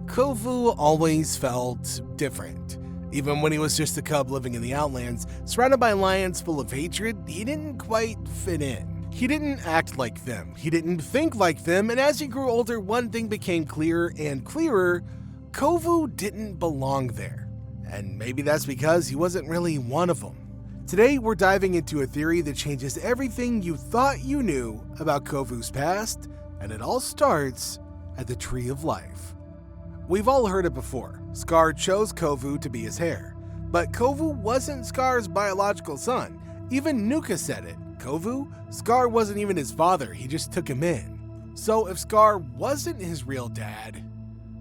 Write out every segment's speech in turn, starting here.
Kovu always felt different. Even when he was just a cub living in the Outlands, surrounded by lions full of hatred, he didn't quite fit in. He didn't act like them, he didn't think like them, and as he grew older, one thing became clearer and clearer: Kovu didn't belong there. And maybe that's because he wasn't really one of them. Today, we're diving into a theory that changes everything you thought you knew about Kovu's past, and it all starts at the Tree of Life. We've all heard it before. Scar chose Kovu to be his heir. But Kovu wasn't Scar's biological son. Even Nuka said it. Kovu, Scar wasn't even his father, he just took him in. So if Scar wasn't his real dad,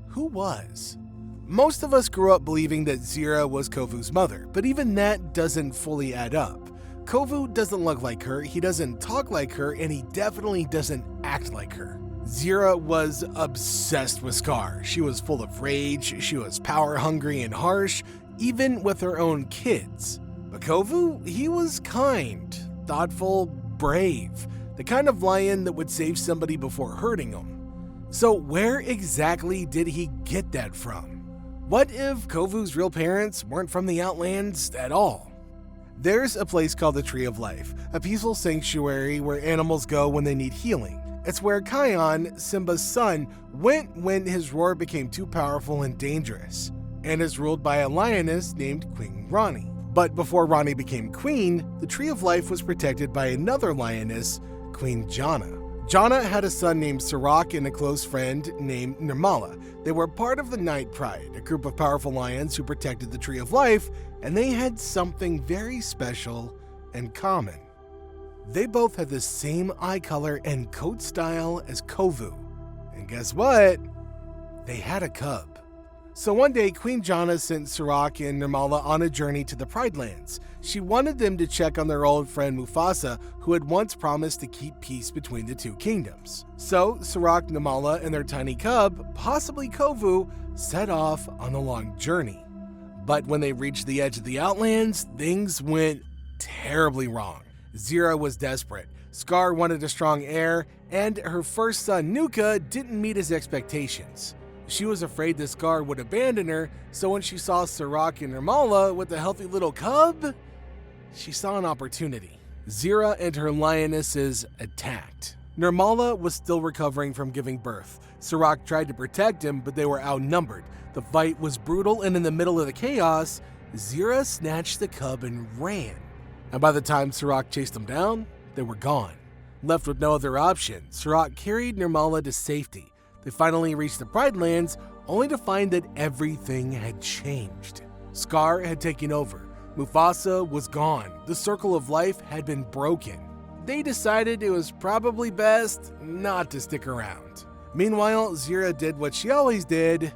who was? Most of us grew up believing that Zira was Kovu's mother, but even that doesn't fully add up. Kovu doesn't look like her, he doesn't talk like her, and he definitely doesn't act like her. Zira was obsessed with Scar. She was full of rage, she was power-hungry and harsh, even with her own kids. But Kovu, he was kind, thoughtful, brave, the kind of lion that would save somebody before hurting them. So where exactly did he get that from? What if Kovu's real parents weren't from the Outlands at all? There's a place called the Tree of Life, a peaceful sanctuary where animals go when they need healing. It's where Kion, Simba's son, went when his roar became too powerful and dangerous, and is ruled by a lioness named Queen Rani. But before Rani became queen, the Tree of Life was protected by another lioness, Queen Jana. Jana had a son named Surak and a close friend named Nirmala. They were part of the Night Pride, a group of powerful lions who protected the Tree of Life, and they had something very special in common. They both had the same eye color and coat style as Kovu. And guess what? They had a cub. So one day, Queen Jana sent Surak and Nirmala on a journey to the Pride Lands. She wanted them to check on their old friend Mufasa, who had once promised to keep peace between the two kingdoms. So Surak, Nirmala, and their tiny cub, possibly Kovu, set off on a long journey. But when they reached the edge of the Outlands, things went terribly wrong. Zira was desperate, Scar wanted a strong heir, and her first son Nuka didn't meet his expectations. She was afraid that Scar would abandon her, so when she saw Surak and Nirmala with a healthy little cub, she saw an opportunity. Zira and her lionesses attacked. Nirmala was still recovering from giving birth. Surak tried to protect him, but they were outnumbered. The fight was brutal, and in the middle of the chaos, Zira snatched the cub and ran. And by the time Surak chased them down, they were gone. Left with no other option, Surak carried Nirmala to safety. They finally reached the Pride Lands, only to find that everything had changed. Scar had taken over. Mufasa was gone. The circle of life had been broken. They decided it was probably best not to stick around. Meanwhile, Zira did what she always did.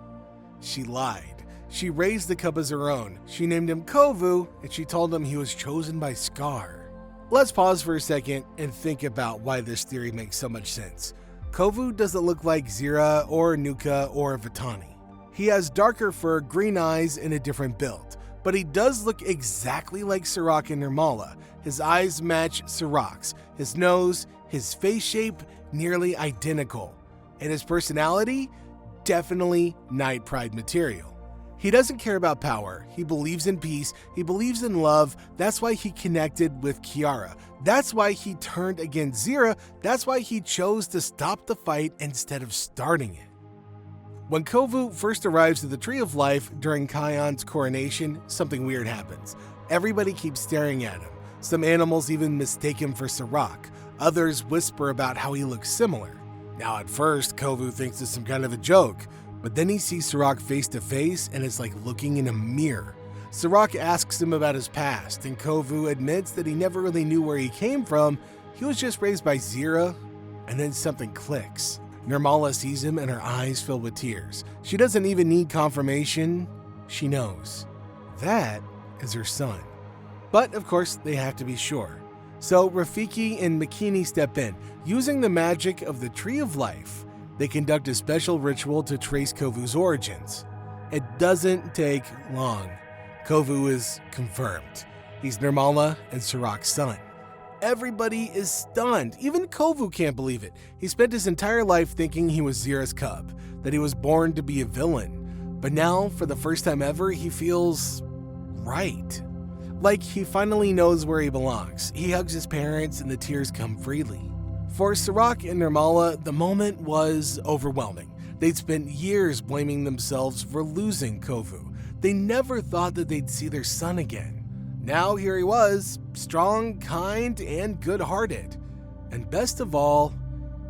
She lied. She raised the cub as her own. She named him Kovu, and she told him he was chosen by Scar. Let's pause for a second and think about why this theory makes so much sense. Kovu doesn't look like Zira or Nuka or Vitani. He has darker fur, green eyes, and a different build. But he does look exactly like Surak and Nirmala. His eyes match Surak's. His nose, his face shape, nearly identical. And his personality? Definitely Night Pride material. He doesn't care about power. He believes in peace. He believes in love. That's why he connected with Kiara. That's why he turned against Zira. That's why he chose to stop the fight instead of starting it. When Kovu first arrives at the Tree of Life during Kion's coronation, something weird happens. Everybody keeps staring at him. Some animals even mistake him for Surak. Others whisper about how he looks similar. Now at first, Kovu thinks it's some kind of a joke. But then he sees Surak face to face and it's like looking in a mirror. Surak asks him about his past, and Kovu admits that he never really knew where he came from. He was just raised by Zira, and then something clicks. Nirmala sees him and her eyes fill with tears. She doesn't even need confirmation. She knows. That is her son. But of course, they have to be sure. So Rafiki and Makini step in. Using the magic of the Tree of Life, they conduct a special ritual to trace Kovu's origins. It doesn't take long. Kovu is confirmed. He's Nirmala and Surak's son. Everybody is stunned. Even Kovu can't believe it. He spent his entire life thinking he was Zira's cub, that he was born to be a villain. But now, for the first time ever, he feels right. Like he finally knows where he belongs. He hugs his parents and the tears come freely. For Surak and Nirmala, the moment was overwhelming. They'd spent years blaming themselves for losing Kovu. They never thought that they'd see their son again. Now here he was, strong, kind, and good-hearted. And best of all,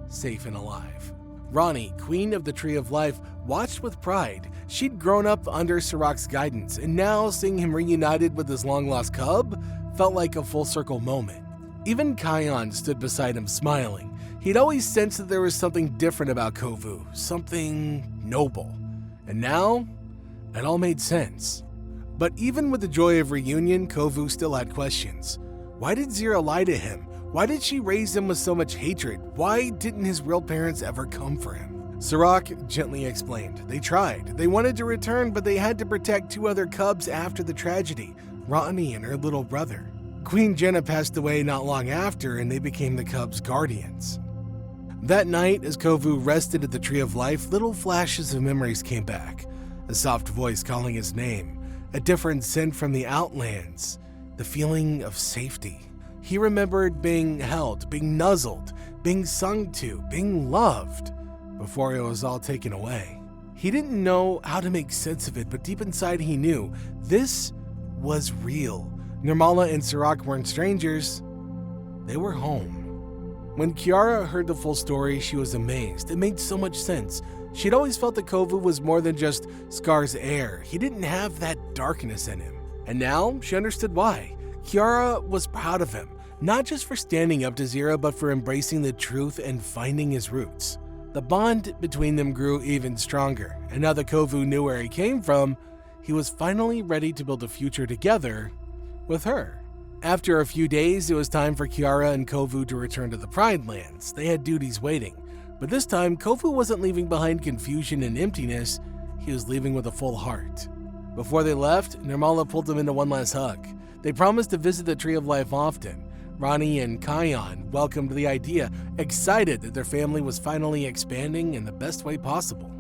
safe and alive. Rani, Queen of the Tree of Life, watched with pride. She'd grown up under Surak's guidance, and now seeing him reunited with his long-lost cub felt like a full-circle moment. Even Kion stood beside him smiling. He'd always sensed that there was something different about Kovu, something noble. And now, it all made sense. But even with the joy of reunion, Kovu still had questions. Why did Zira lie to him? Why did she raise him with so much hatred? Why didn't his real parents ever come for him? Surak gently explained. They tried. They wanted to return, but they had to protect 2 other cubs after the tragedy, Rani and her little brother. Queen Jenna passed away not long after, and they became the cubs' guardians. That night, as Kovu rested at the Tree of Life, little flashes of memories came back. A soft voice calling his name, a different scent from the Outlands, the feeling of safety. He remembered being held, being nuzzled, being sung to, being loved, before it was all taken away. He didn't know how to make sense of it, but deep inside he knew this was real. Nirmala and Surak weren't strangers. They were home. When Kiara heard the full story, she was amazed. It made so much sense. She'd always felt that Kovu was more than just Scar's heir. He didn't have that darkness in him. And now she understood why. Kiara was proud of him, not just for standing up to Zira, but for embracing the truth and finding his roots. The bond between them grew even stronger, and now that Kovu knew where he came from, he was finally ready to build a future together with her. After a few days, it was time for Kiara and Kovu to return to the Pride Lands. They had duties waiting, but this time Kovu wasn't leaving behind confusion and emptiness, he was leaving with a full heart. Before they left, Nirmala pulled them into one last hug. They promised to visit the Tree of Life often. Rani and Kion welcomed the idea, excited that their family was finally expanding in the best way possible.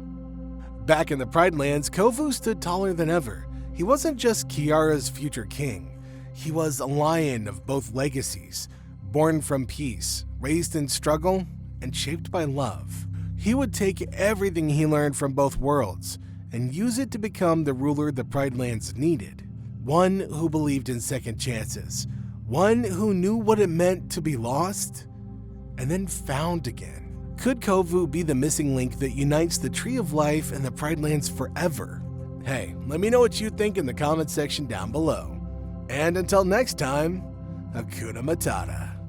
Back in the Pride Lands, Kovu stood taller than ever. He wasn't just Kiara's future king. He was a lion of both legacies, born from peace, raised in struggle, and shaped by love. He would take everything he learned from both worlds and use it to become the ruler the Pride Lands needed. One who believed in second chances. One who knew what it meant to be lost and then found again. Could Kovu be the missing link that unites the Tree of Life and the Pride Lands forever? Hey, let me know what you think in the comment section down below. And until next time, Hakuna Matata.